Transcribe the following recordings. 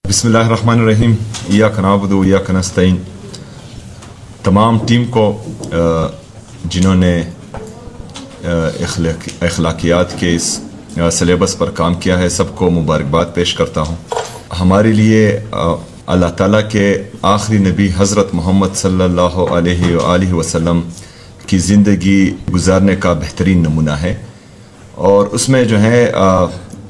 बिस्मिल्लाहिर्रहमानिर्रहीम। इय्याक नअबुदु व इय्याक नस्तईन। तमाम टीम को जिन्होंने अखलाकियात के इस सिलेबस पर काम किया है, सबको मुबारकबाद पेश करता हूँ। हमारे लिए अल्लाह ताला के आखिरी नबी हज़रत मोहम्मद सल्लल्लाहु अलैहि वसल्लम की ज़िंदगी गुजारने का बेहतरीन नमूना है, और उसमें जो है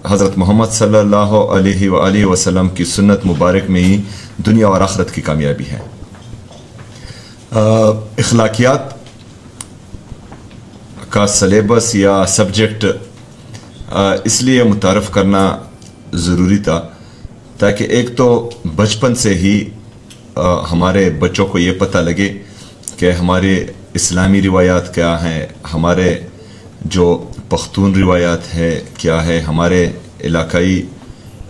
हज़रत मोहम्मद सल्लल्लाहु अलैहि वसल्लम की सुन्नत मुबारक में ही दुनिया और आखिरत की कामयाबी है। अखलाकियात का सिलेबस या सब्जेक्ट इसलिए मुतारफ़ करना ज़रूरी था ताकि एक तो बचपन से ही हमारे बच्चों को ये पता लगे कि हमारे इस्लामी रिवायात क्या हैं, हमारे जो पख्तून रिवायात है क्या है, हमारे इलाकाई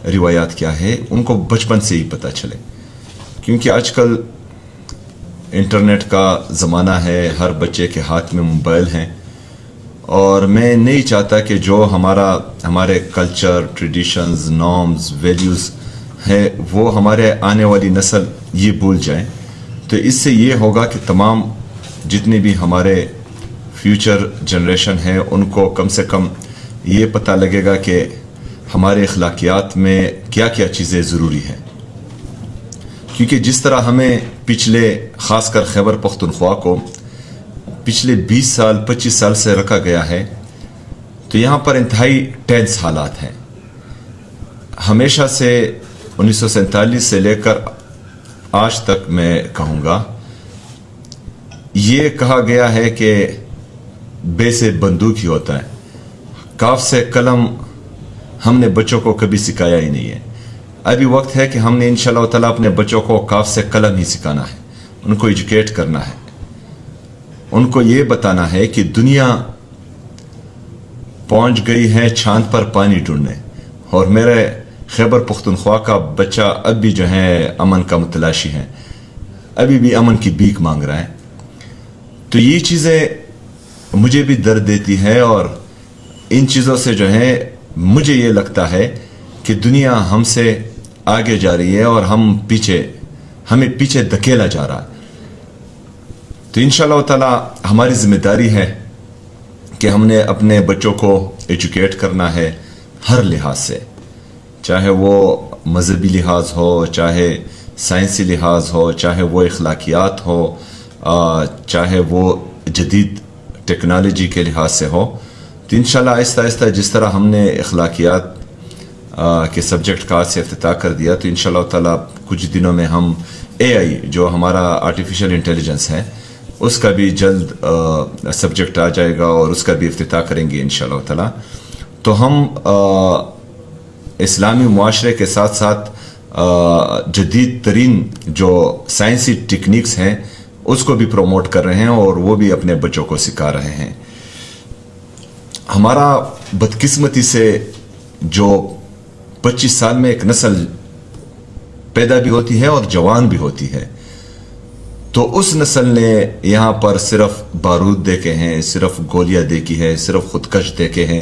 रिवायात क्या है, उनको बचपन से ही पता चले। क्योंकि आजकल इंटरनेट का ज़माना है, हर बच्चे के हाथ में मोबाइल हैं, और मैं नहीं चाहता कि जो हमारे कल्चर, ट्रेडिशंस, नॉर्म्स, वैल्यूज़ है वो हमारे आने वाली नस्ल ये भूल जाए। तो इससे ये होगा कि तमाम जितने भी हमारे फ्यूचर जनरेशन है उनको कम से कम ये पता लगेगा कि हमारे अखलाकियात में क्या क्या चीज़ें ज़रूरी हैं। क्योंकि जिस तरह हमें पिछले ख़ासकर खैबर पख्तूनख्वा को पिछले 20 साल 25 साल से रखा गया है, तो यहाँ पर इंतहाई टेंस हालात हैं। हमेशा से 1947 से लेकर आज तक मैं कहूँगा, ये कहा गया है कि बे से बंदूक ही होता है, काफ से कलम हमने बच्चों को कभी सिखाया ही नहीं है। अभी वक्त है कि हमने इंशाअल्लाह ताला अपने बच्चों को काफ से कलम ही सिखाना है, उनको एजुकेट करना है, उनको ये बताना है कि दुनिया पहुंच गई है चांद पर पानी ढूंढने, और मेरे खैबर पख्तूनख्वा का बच्चा अब भी जो है अमन का मुतलाशी है, अभी भी अमन की भीख मांग रहा है। तो ये चीज़ें मुझे भी दर्द देती है, और इन चीज़ों से जो है मुझे ये लगता है कि दुनिया हमसे आगे जा रही है और हमें पीछे धकेला जा रहा है। तो इंशाअल्लाह ताला हमारी जिम्मेदारी है कि हमने अपने बच्चों को एजुकेट करना है हर लिहाज से, चाहे वो मजहबी लिहाज हो, चाहे साइंसी लिहाज हो, चाहे वो अखलाकियात हो, चाहे वो जदीद टेक्नोलॉजी के लिहाज से हो। तो इंशाल्लाह आहिस्ता आहिस्ता जिस तरह हमने अखलाकियात के सब्जेक्ट का आज से इफ्तिताह कर दिया, तो इंशाल्लाह ताला कुछ दिनों में हम AI जो हमारा आर्टिफिशियल इंटेलिजेंस है उसका भी जल्द सब्जेक्ट आ जाएगा, और उसका भी इफ्तिताह करेंगे इंशाल्लाह ताला। तो हम इस्लामी मुआशरे के साथ साथ जदीद तरीन जो साइंसी टेक्निक्स हैं उसको भी प्रमोट कर रहे हैं, और वो भी अपने बच्चों को सिखा रहे हैं। हमारा बदकिस्मती से जो 25 साल में एक नस्ल पैदा भी होती है और जवान भी होती है, तो उस नस्ल ने यहाँ पर सिर्फ बारूद देखे हैं, सिर्फ गोलियां देखी है, सिर्फ खुदकश देखे हैं,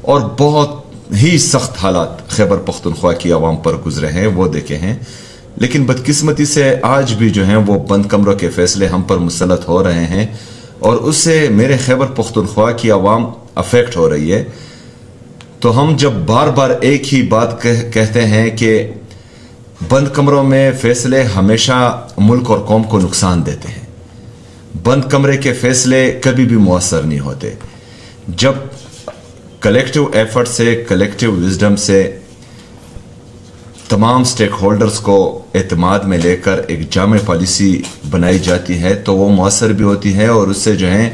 और बहुत ही सख्त हालात खैबर पख्तूनख्वा की आवाम पर गुजरे हैं वो देखे हैं। लेकिन बदकिस्मती से आज भी जो हैं वो बंद कमरों के फैसले हम पर मुसल्लत हो रहे हैं, और उससे मेरे खैबर पख्तूनख्वा की आवाम अफेक्ट हो रही है। तो हम जब बार बार एक ही बात कहते हैं कि बंद कमरों में फैसले हमेशा मुल्क और कौम को नुकसान देते हैं, बंद कमरे के फैसले कभी भी मुअस्सर नहीं होते। जब कलेक्टिव एफर्ट से, कलेक्टिव विजडम से तमाम स्टेक होल्डर्स को एतमाद में लेकर एक जामे पॉलिसी बनाई जाती है, तो वो मुअस्सर भी होती है, और उससे जो है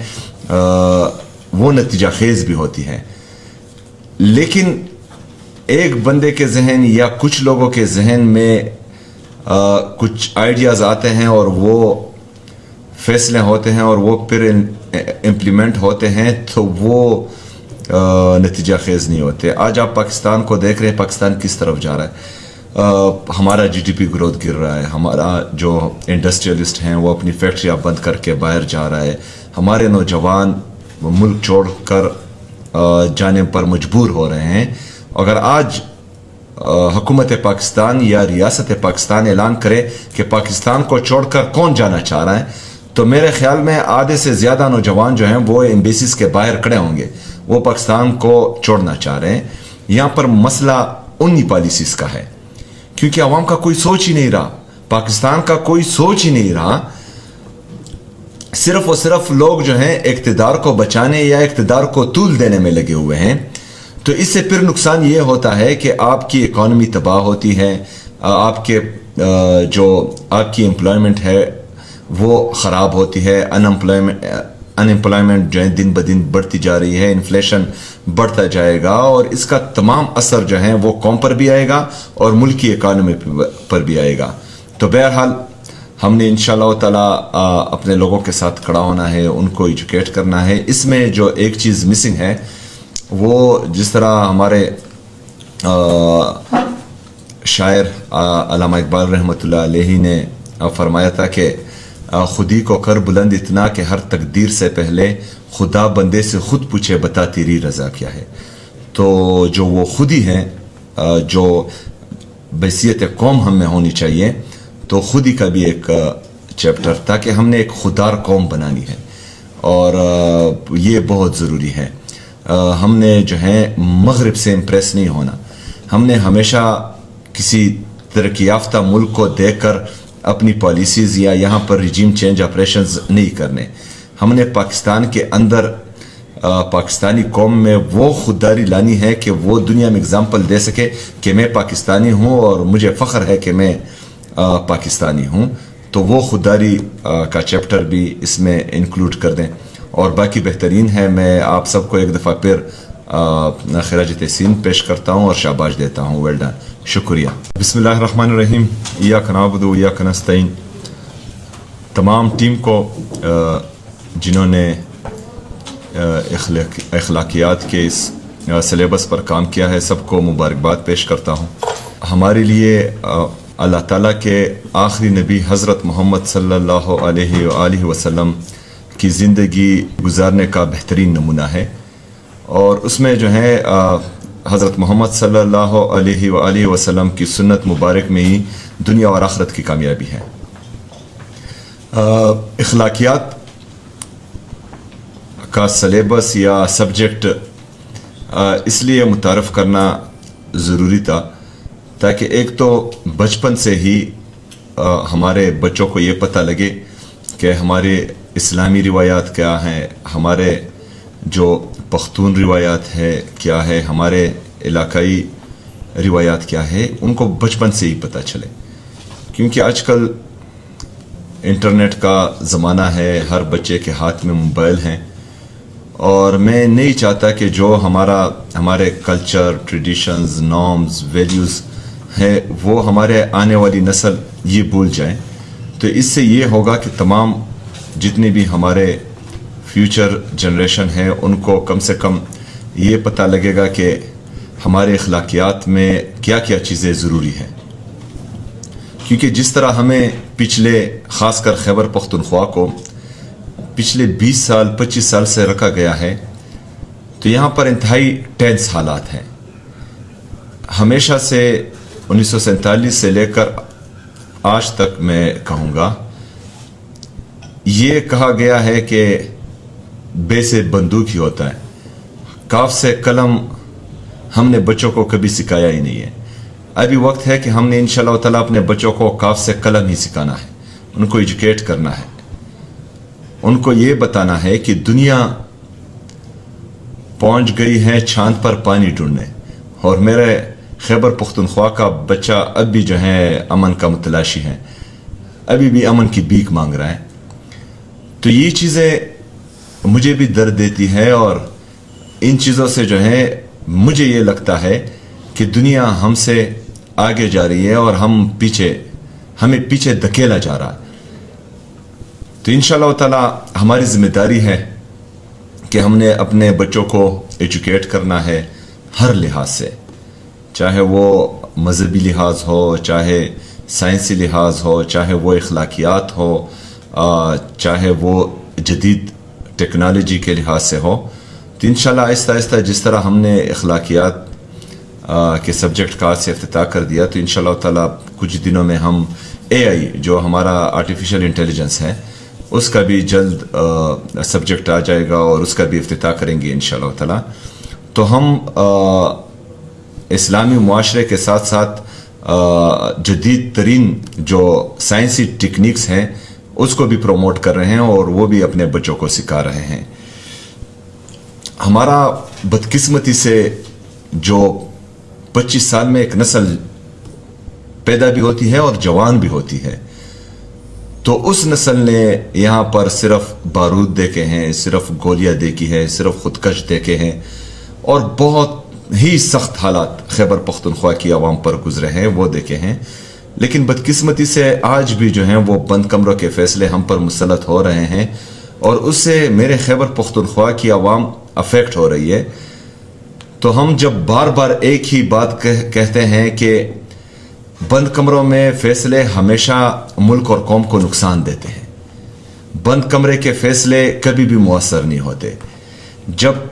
वो नतीजा खेज भी होती है। लेकिन एक बंदे के जहन या कुछ लोगों के जहन में कुछ आइडियाज़ आते हैं, और वो फैसले होते हैं, और वो फिर इम्प्लीमेंट होते हैं, तो वो नतीजा खेज नहीं होते। आज आप पाकिस्तान को देख रहे हैं, पाकिस्तान किस तरफ जा रहा है। हमारा GDP ग्रोथ गिर रहा है, हमारा जो इंडस्ट्रियलिस्ट हैं वो अपनी फैक्ट्रियाँ बंद करके बाहर जा रहा है, हमारे नौजवान मुल्क छोड़कर जाने पर मजबूर हो रहे हैं। अगर आज हुकूमत पाकिस्तान या रियासत पाकिस्तान ऐलान करे कि पाकिस्तान को छोड़कर कौन जाना चाह रहा है, तो मेरे ख्याल में आधे से ज़्यादा नौजवान जो हैं वो एम्बेसीज के बाहर खड़े होंगे, वो पाकिस्तान को छोड़ना चाह रहे हैं। यहाँ पर मसला उन्हीं पॉलिसीज़ का है, क्योंकि अवाम का कोई सोच ही नहीं रहा, पाकिस्तान का कोई सोच ही नहीं रहा। सिर्फ और सिर्फ लोग जो हैं इक़्तिदार को बचाने या इक़्तिदार को तूल देने में लगे हुए हैं। तो इससे फिर नुकसान ये होता है कि आपकी इकॉनमी तबाह होती है, आपके जो आपकी एम्प्लॉयमेंट है वो ख़राब होती है, अनएम्प्लॉयमेंट जो है दिन ब दिन बढ़ती जा रही है, इन्फ्लेशन बढ़ता जाएगा और इसका तमाम असर जो है वो कौम पर भी आएगा और मुल्क की इकॉनमी पर भी आएगा। तो बहरहाल हमने इंशाअल्लाह ताला अपने लोगों के साथ खड़ा होना है, उनको एजुकेट करना है। इसमें जो एक चीज़ मिसिंग है वो जिस तरह हमारे शायर अल्लामा इकबाल रहमतुल्लाह अलैहि ने फरमाया था कि खुदी को कर बुलंद इतना कि हर तकदीर से पहले खुदा बंदे से खुद पूछे बता तेरी रज़ा क्या है। तो जो वो खुदी हैं जो बैसियत कौम हम में होनी चाहिए, तो खुदी का भी एक चैप्टर था कि हमने एक खुदार कौम बनानी है और ये बहुत ज़रूरी है। हमने जो है मगरिब से इम्प्रेस नहीं होना, हमने हमेशा किसी तरक्की याफ्ता मुल्क को देखकर अपनी पॉलिसीज़ या यहाँ पर रिजीम चेंज ऑपरेशंस नहीं करने। हमने पाकिस्तान के अंदर पाकिस्तानी कौम में वो खुददारी लानी है कि वो दुनिया में एग्जाम्पल दे सके कि मैं पाकिस्तानी हूँ और मुझे फ़ख्र है कि मैं पाकिस्तानी हूँ। तो वो खुददारी का चैप्टर भी इसमें इंक्लूड कर दें और बाकी बेहतरीन है। मैं आप सबको एक दफ़ा फिर खिराज तहसीन पेश करता हूँ और शाबाश देता हूँ। वेल डन, शुक्रिया। बिस्मिल्लाहिर्रहमानिर्रहीम। इय्याक नअबुदु व इय्याक नस्तईन। तमाम टीम को जिन्होंने अखलाकियात के इस सिलेबस पर काम किया है, सबको मुबारकबाद पेश करता हूँ। हमारे लिए अल्लाह ताला के आखिरी नबी हज़रत मोहम्मद सल्लल्लाहु अलैहि वसल्लम की ज़िंदगी गुजारने का बेहतरीन नमूना है और उसमें जो है हज़रत मोहम्मद सल्लल्लाहु अलैहि वसल्लम की सुन्नत मुबारक में ही दुनिया और आखिरत की कामयाबी है। अखलाकियात का सिलेबस या सब्जेक्ट इसलिए मुतारफ़ करना ज़रूरी था ताकि एक तो बचपन से ही हमारे बच्चों को ये पता लगे कि हमारे इस्लामी रिवायात क्या हैं, हमारे जो पख्तून रिवायात है क्या है, हमारे इलाकाई रिवायात क्या है, उनको बचपन से ही पता चले। क्योंकि आजकल इंटरनेट का ज़माना है, हर बच्चे के हाथ में मोबाइल हैं और मैं नहीं चाहता कि जो हमारे कल्चर, ट्रेडिशंस, नॉर्म्स, वैल्यूज़ है वो हमारे आने वाली नस्ल ये भूल जाए। तो इससे ये होगा कि तमाम जितनी भी हमारे फ्यूचर जनरेशन है उनको कम से कम ये पता लगेगा कि हमारे अखलाकियात में क्या क्या चीज़ें ज़रूरी हैं। क्योंकि जिस तरह हमें पिछले ख़ासकर खैबर पख्तूनख्वा को पिछले 20 साल 25 साल से रखा गया है, तो यहाँ पर इंतहाई टेंस हालात हैं। हमेशा से 1947 से लेकर आज तक मैं कहूँगा ये कहा गया है कि बे से बंदूक ही होता है, काफ से कलम हमने बच्चों को कभी सिखाया ही नहीं है। अभी वक्त है कि हमने इंशाअल्लाह ताला अपने बच्चों को काफ से कलम ही सिखाना है, उनको एजुकेट करना है, उनको ये बताना है कि दुनिया पहुंच गई है चांद पर पानी ढूंढने और मेरे खैबर पख्तूनख्वा का बच्चा अब भी जो है अमन का मुतलाशी है, अभी भी अमन की भीख मांग रहा है। तो ये चीज़ें मुझे भी दर्द देती है और इन चीज़ों से जो है मुझे ये लगता है कि दुनिया हमसे आगे जा रही है और हमें पीछे धकेला जा रहा है। तो इंशाअल्लाह ताला हमारी जिम्मेदारी है कि हमने अपने बच्चों को एजुकेट करना है हर लिहाज से, चाहे वो मजहबी लिहाज हो, चाहे साइंसी लिहाज हो, चाहे वो अखलाकियात हो, चाहे वो जदीद टेक्नोलॉजी के लिहाज से हो। तो इंशाअल्लाह आहिस्ता आहिस्ता जिस तरह हमने अखलाकियात के सब्जेक्ट का आज से इफ्तिताह कर दिया, तो इंशाअल्लाह ताला कुछ दिनों में हम AI जो हमारा आर्टिफिशियल इंटेलिजेंस है उसका भी जल्द सब्जेक्ट आ जाएगा और उसका भी इफ्तिताह करेंगे इंशाअल्लाह ताला। तो हम इस्लामी मुआशरे के साथ साथ जदीद तरीन जो साइंसी टेक्निक्स हैं उसको भी प्रमोट कर रहे हैं और वो भी अपने बच्चों को सिखा रहे हैं। हमारा बदकिस्मती से जो 25 साल में एक नस्ल पैदा भी होती है और जवान भी होती है, तो उस नस्ल ने यहाँ पर सिर्फ बारूद देखे हैं, सिर्फ गोलियां देखी है, सिर्फ खुदकश देखे हैं और बहुत ही सख्त हालात खैबर पख्तूनख्वा की आवाम पर गुजरे हैं वो देखे हैं। लेकिन बदकिस्मती से आज भी जो हैं वो बंद कमरों के फैसले हम पर मुसल्लत हो रहे हैं और उससे मेरे खैबर पख्तूनख्वा की आवाम अफेक्ट हो रही है। तो हम जब बार बार एक ही बात कहते हैं कि बंद कमरों में फैसले हमेशा मुल्क और कौम को नुकसान देते हैं, बंद कमरे के फैसले कभी भी मुअस्सर नहीं होते। जब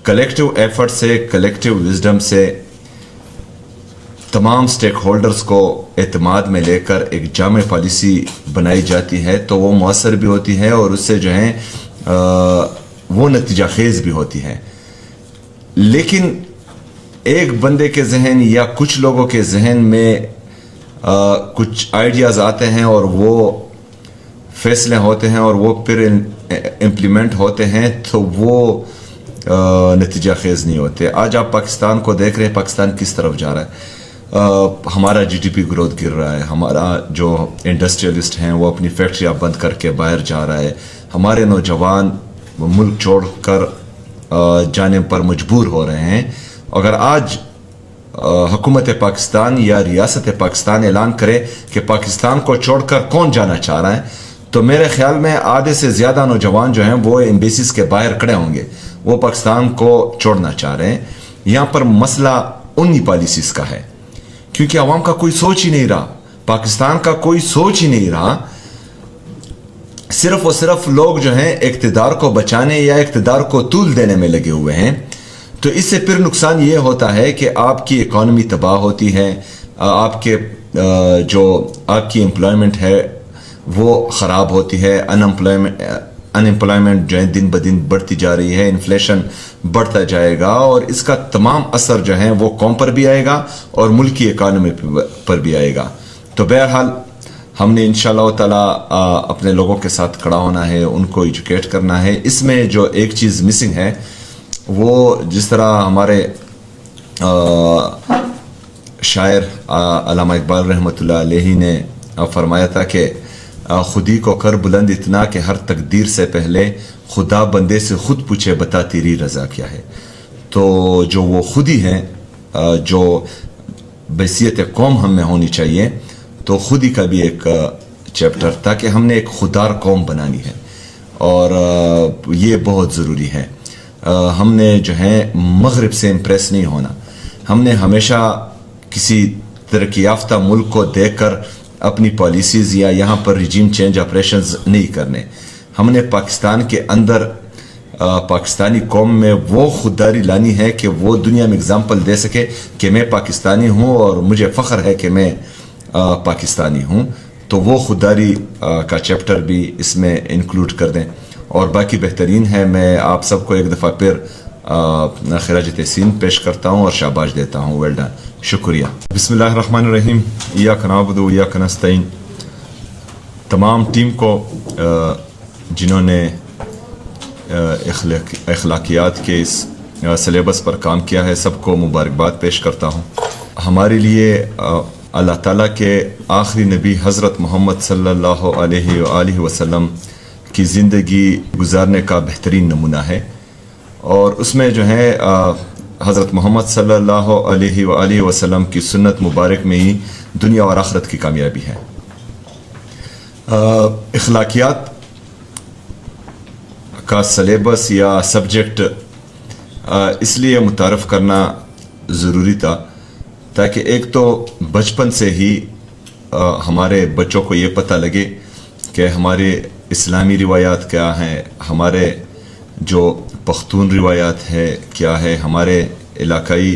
कलेक्टिव एफर्ट से, कलेक्टिव विजडम से तमाम स्टेक होल्डर्स को एतमाद में लेकर एक जामे पॉलिसी बनाई जाती है तो वो मुअस्सर भी होती है और उससे जो है वो नतीजा खेज भी होती है। लेकिन एक बंदे के जहन या कुछ लोगों के जहन में कुछ आइडियाज़ आते हैं और वो फैसले होते हैं और वो फिर इम्प्लीमेंट होते हैं तो वो नतीजा खेज नहीं होते। आज आप पाकिस्तान को देख रहे हैं, पाकिस्तान किस तरफ जा रहा है। हमारा GDP ग्रोथ गिर रहा है, हमारा जो इंडस्ट्रियलिस्ट हैं वो अपनी फैक्ट्रियाँ बंद करके बाहर जा रहा है, हमारे नौजवान मुल्क छोड़कर जाने पर मजबूर हो रहे हैं। अगर आज हुकूमत पाकिस्तान या रियासत पाकिस्तान ऐलान करे कि पाकिस्तान को छोड़कर कौन जाना चाह रहा है, तो मेरे ख्याल में आधे से ज़्यादा नौजवान जो हैं वो एम्बेसीज के बाहर खड़े होंगे, वो पाकिस्तान को छोड़ना चाह रहे हैं। यहाँ पर मसला उन्हीं पॉलिसीज़ का है क्योंकि अवाम का कोई सोच ही नहीं रहा, पाकिस्तान का कोई सोच ही नहीं रहा। सिर्फ और सिर्फ लोग जो हैं इक़्तिदार को बचाने या इक़्तिदार को तूल देने में लगे हुए हैं। तो इससे फिर नुकसान ये होता है कि आपकी इकॉनमी तबाह होती है, आपके जो आपकी एम्प्लॉयमेंट है वो ख़राब होती है, अनएम्प्लॉयमेंट जो है दिन ब दिन बढ़ती जा रही है, इन्फ्लेशन बढ़ता जाएगा और इसका तमाम असर जो है वो कौम पर भी आएगा और मुल्क की इकॉनमी पर भी आएगा। तो बहरहाल हमने इंशाअल्लाह ताला अपने लोगों के साथ खड़ा होना है, उनको एजुकेट करना है। इसमें जो एक चीज़ मिसिंग है वो जिस तरह हमारे शायर अल्लामा इकबाल रहमतुल्लाह अलैहि ने फरमाया था कि खुदी को कर बुलंद इतना कि हर तकदीर से पहले खुदा बंदे से खुद पूछे बता तेरी रज़ा क्या है। तो जो वो खुदी हैं जो बैसियत कौम हम में होनी चाहिए, तो खुदी का भी एक चैप्टर ताकि हमने एक खुदार कौम बनानी है और ये बहुत ज़रूरी है। हमने जो है मगरिब से इम्प्रेस नहीं होना, हमने हमेशा किसी तरक्की याफ्ता मुल्क को देखकर अपनी पॉलिसीज़ या यहाँ पर रिजीम चेंज ऑपरेशंस नहीं करने। हमने पाकिस्तान के अंदर पाकिस्तानी कौम में वो खुददारी लानी है कि वो दुनिया में एग्जाम्पल दे सके कि मैं पाकिस्तानी हूँ और मुझे फ़ख्र है कि मैं पाकिस्तानी हूँ। तो वो खुददारी का चैप्टर भी इसमें इंक्लूड कर दें और बाकी बेहतरीन है। मैं आप सबको एक दफ़ा फिर खिराज तहसीन पेश करता हूँ और शाबाश देता हूँ। वेल डन, शुक्रिया। बिस्मिल्लाहिर्रहमानिर्रहीम, इय्याक नअबुदु व इय्याक नस्तईन। तमाम टीम को जिन्होंने अखलाकियात के इस सिलेबस पर काम किया है सबको मुबारकबाद पेश करता हूँ। हमारे लिए अल्लाह ताला के आखिरी नबी हज़रत मोहम्मद सल्लल्लाहु अलैहि वसल्लम की ज़िंदगी गुजारने का बेहतरीन नमूना है और उसमें जो है हज़रत मोहम्मद सल्लल्लाहु अलैहि वसल्लम की सुन्नत मुबारक में ही दुनिया और आखिरत की कामयाबी है। अखलाकियात का सिलेबस या सब्जेक्ट इसलिए मुतारफ़ करना ज़रूरी था ताकि एक तो बचपन से ही हमारे बच्चों को ये पता लगे कि हमारे इस्लामी रिवायात क्या हैं, हमारे जो पख्तून रिवायात है क्या है, हमारे इलाकाई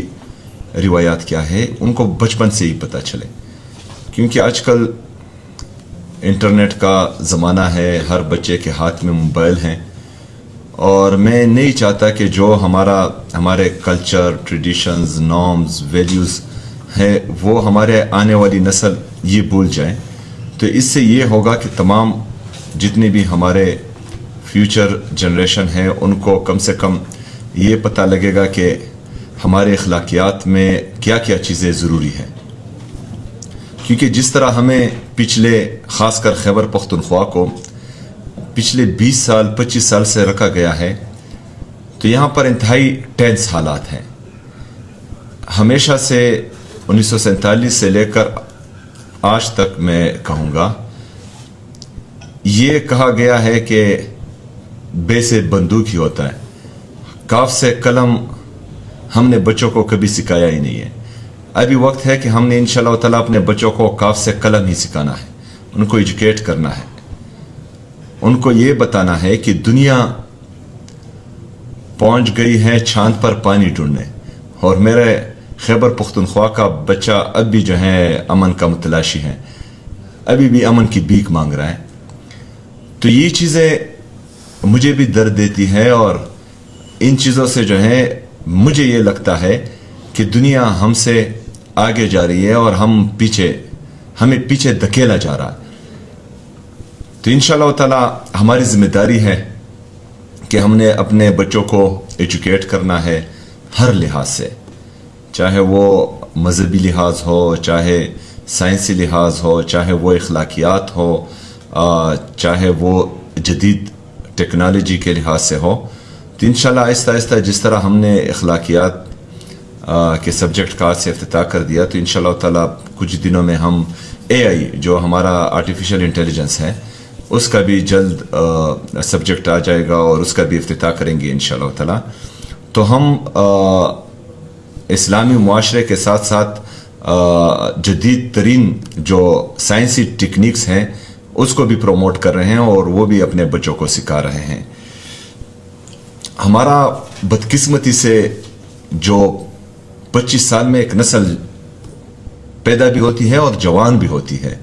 روایات کیا ہے ان کو بچپن سے ہی پتہ چلے، کیونکہ آج کل انٹرنیٹ کا زمانہ ہے، ہر بچے کے ہاتھ میں موبائل ہیں، اور میں نہیں چاہتا کہ جو ہمارے کلچر، ٹریڈیشنز، نارمز، ویلیوز ہیں وہ ہمارے آنے والی نسل یہ بھول جائیں۔ تو اس سے یہ ہوگا کہ تمام جتنے بھی ہمارے فیوچر جنریشن ہیں ان کو کم سے کم یہ پتہ لگے گا کہ ہمارے اخلاقیات میں کیا کیا چیزیں ضروری ہیں، کیونکہ جس طرح ہمیں پچھلے خاص کر خیبر پختونخوا کو پچھلے 20 سال 25 سال سے رکھا گیا ہے، تو یہاں پر انتہائی ٹینس حالات ہیں۔ ہمیشہ سے 1947 سے لے کر آج تک میں کہوں گا، یہ کہا گیا ہے کہ بے سے بندوق ہی ہوتا ہے، کاف سے قلم ہم نے بچوں کو کبھی سکھایا ہی نہیں ہے۔ ابھی وقت ہے کہ ہم نے انشاءاللہ تعالیٰ اپنے بچوں کو کاف سے قلم ہی سکھانا ہے، ان کو ایجوکیٹ کرنا ہے، ان کو یہ بتانا ہے کہ دنیا پہنچ گئی ہے چاند پر پانی ڈھونڈنے، اور میرے خیبر پختونخوا کا بچہ اب بھی جو ہے امن کا متلاشی ہے، ابھی بھی امن کی بھیک مانگ رہا ہے۔ تو یہ چیزیں مجھے بھی درد دیتی ہے، اور ان چیزوں سے جو ہے مجھے یہ لگتا ہے کہ دنیا ہم سے آگے جا رہی ہے اور ہمیں پیچھے دھکیلا جا رہا ہے۔ تو انشاءاللہ تعالی ہماری ذمہ داری ہے کہ ہم نے اپنے بچوں کو ایجوکیٹ کرنا ہے ہر لحاظ سے، چاہے وہ مذہبی لحاظ ہو، چاہے سائنسی لحاظ ہو، چاہے وہ اخلاقیات ہو، چاہے وہ جدید ٹیکنالوجی کے لحاظ سے ہو۔ تو انشاءاللہ آہستہ آہستہ جس طرح ہم نے اخلاقیات کے سبجیکٹ کا سے افتتاح کر دیا، تو انشاءاللہ تعالی کچھ دنوں میں ہم AI جو ہمارا آرٹیفیشل انٹیلیجنس ہے اس کا بھی جلد سبجیکٹ آ جائے گا، اور اس کا بھی افتتاح کریں گے انشاءاللہ تعالی۔ تو ہم اسلامی معاشرے کے ساتھ ساتھ جدید ترین جو سائنسی ٹیکنیکس ہیں اس کو بھی پروموٹ کر رہے ہیں، اور وہ بھی اپنے بچوں کو سکھا رہے ہیں۔ ہمارا بدقسمتی سے جو 25 سال میں ایک نسل پیدا بھی ہوتی ہے اور جوان بھی ہوتی ہے،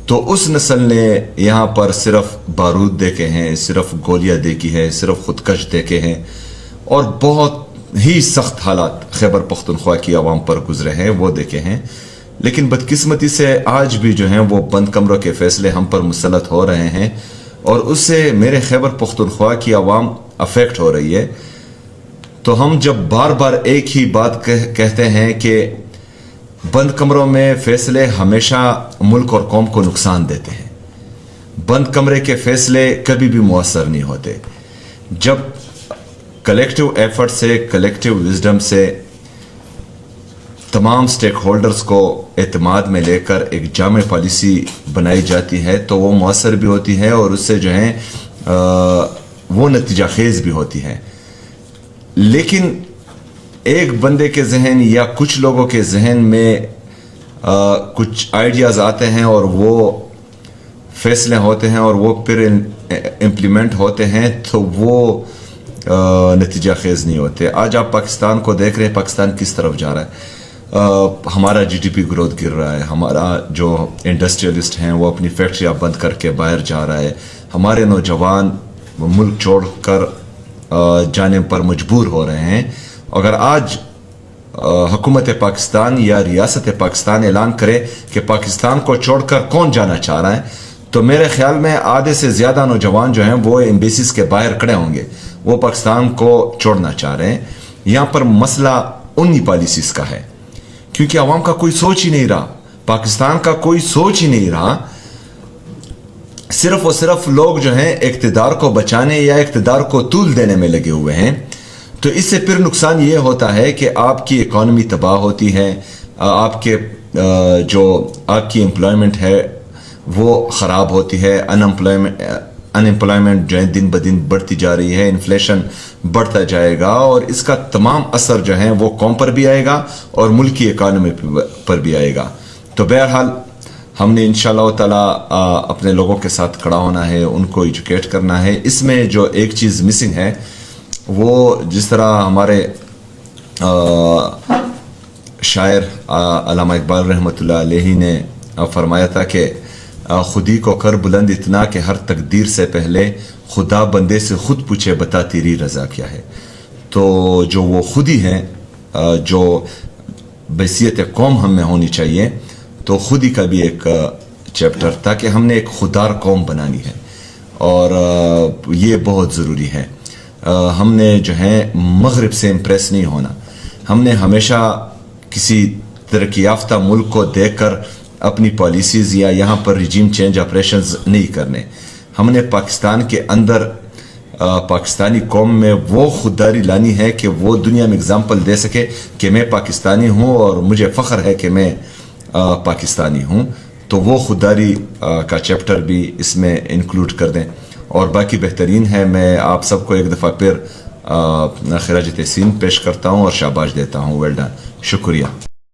تو اس نسل نے یہاں پر صرف بارود دیکھے ہیں، صرف گولیاں دیکھی ہے، صرف خودکش دیکھے ہیں، اور بہت ہی سخت حالات خیبر پختونخوا کی عوام پر گزرے ہیں وہ دیکھے ہیں۔ لیکن بدقسمتی سے آج بھی جو ہیں وہ بند کمروں کے فیصلے ہم پر مسلط ہو رہے ہیں، اور اس سے میرے خیبر پختونخوا کی عوام افیکٹ ہو رہی ہے۔ تو ہم جب بار بار ایک ہی بات کہتے ہیں کہ بند کمروں میں فیصلے ہمیشہ ملک اور قوم کو نقصان دیتے ہیں، بند کمرے کے فیصلے کبھی بھی مؤثر نہیں ہوتے۔ جب کلیکٹیو ایفرٹ سے، کلیکٹیو وزڈم سے تمام سٹیک ہولڈرز کو اعتماد میں لے کر ایک جامع پالیسی بنائی جاتی ہے تو وہ مؤثر بھی ہوتی ہے، اور اس سے جو ہے وہ نتیجہ خیز بھی ہوتی ہے۔ لیکن ایک بندے کے ذہن یا کچھ لوگوں کے ذہن میں کچھ آئیڈیاز آتے ہیں، اور وہ فیصلے ہوتے ہیں، اور وہ پھر امپلیمنٹ ہوتے ہیں، تو وہ نتیجہ خیز نہیں ہوتے۔ آج آپ پاکستان کو دیکھ رہے ہیں، پاکستان کس طرف جا رہا ہے۔ ہمارا GDP گروتھ گر رہا ہے، ہمارا جو انڈسٹریلسٹ ہیں وہ اپنی فیکٹریاں بند کر کے باہر جا رہا ہے، ہمارے نوجوان ملک چھوڑ کر جانے پر مجبور ہو رہے ہیں۔ اگر آج حکومت پاکستان یا ریاست پاکستان اعلان کرے کہ پاکستان کو چھوڑ کر کون جانا چاہ رہا ہے، تو میرے خیال میں آدھے سے زیادہ نوجوان جو ہیں وہ ایمبیسیز کے باہر کھڑے ہوں گے، وہ پاکستان کو چھوڑنا چاہ رہے ہیں۔ یہاں پر مسئلہ انہی پالیسیز کا ہے، کیونکہ عوام کا کوئی سوچ ہی نہیں رہا، پاکستان کا کوئی سوچ ہی نہیں رہا۔ صرف اور صرف لوگ جو ہیں اقتدار کو بچانے یا اقتدار کو طول دینے میں لگے ہوئے ہیں۔ تو اس سے پھر نقصان یہ ہوتا ہے کہ آپ کی اکانومی تباہ ہوتی ہے، آپ کی امپلائمنٹ ہے وہ خراب ہوتی ہے، انمپلائمنٹ جو ہے دن بدن بڑھتی جا رہی ہے، انفلیشن بڑھتا جائے گا، اور اس کا تمام اثر جو ہے وہ قوم پر بھی آئے گا اور ملکی اکانومی پر بھی آئے گا۔ تو بہرحال ہم نے انشاءاللہ تعالی اپنے لوگوں کے ساتھ کھڑا ہونا ہے، ان کو ایجوکیٹ کرنا ہے۔ اس میں جو ایک چیز مسنگ ہے وہ جس طرح ہمارے شاعر علامہ اقبال رحمۃ اللہ علیہ نے فرمایا تھا کہ خودی کو کر بلند اتنا کہ ہر تقدیر سے پہلے خدا بندے سے خود پوچھے بتا تیری رضا کیا ہے. تو جو وہ خودی ہیں جو بحیثیت قوم ہم میں ہونی چاہیے، تو خودی کا بھی ایک چیپٹر تھا کہ ہم نے ایک خوددار قوم بنانی ہے، اور یہ بہت ضروری ہے. ہم نے جو ہے مغرب سے امپریس نہیں ہونا. ہم نے ہمیشہ کسی ترقی یافتہ ملک کو دیکھ کر اپنی پالیسیز یا یہاں پر ریجیم چینج آپریشنز نہیں کرنے. ہم نے پاکستان کے اندر پاکستانی قوم میں وہ خودداری لانی ہے کہ وہ دنیا میں اگزامپل دے سکے کہ میں پاکستانی ہوں اور مجھے فخر ہے کہ میں پاکستانی ہوں. تو وہ خودداری کا چیپٹر بھی اس میں انکلوڈ کر دیں. اور باقی بہترین ہے. میں آپ سب کو ایک دفعہ پھر خراج تحسین پیش کرتا ہوں اور شاباش دیتا ہوں. Well done. شکریہ.